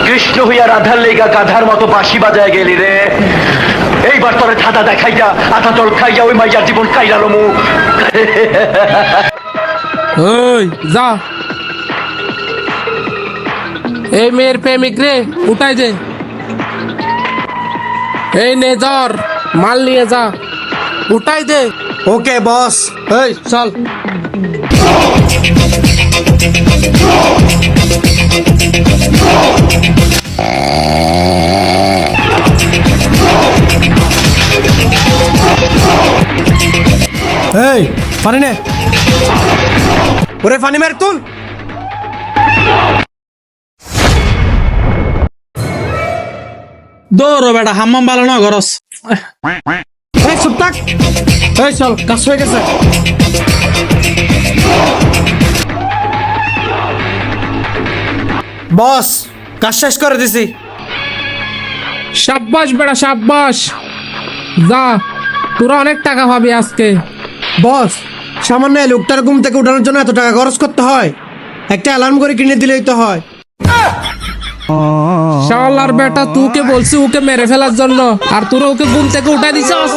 কৃষ্ণ হইয়া রাধার লেগা গাধার মতো বাঁশি বাজায় গেলি রে। এইবার তোরে ধাঁধা দেখাইয়া আধা জল খাইয়া ওই মাইয়ার জীবন কাইলালো মু। ওই যা, এই মেয়ের প্রেমিক রে উঠাই দে। এই নে ধর, মাল নিয়ে যা, উঠাই দে। ওকে বস। এই চল। এই পানি নে, ওরে পানি মেরে তুল। দৌড়ো বেটা, হাম্মাম ভালো না গরস। এই চুপ থাক। এই চল, কাজ হয়ে গেছে। বস, কাজ শেষ করে দিছি। সাব্বাস বেটা সাব্বাস, যা, তোরা অনেক টাকা পাবি আজকে। বস, সামান্য এই লোকটার ঘুম থেকে উঠানোর জন্য এত টাকা খরচ করতে হয়? একটা অ্যালার্ম করে কিনে দিলেই তো হয়। শালার বেটা, তুকে বলছি ওকে মেরে ফেলার জন্য, আর তোরা ওকে ঘুম থেকে উঠাই দিছস।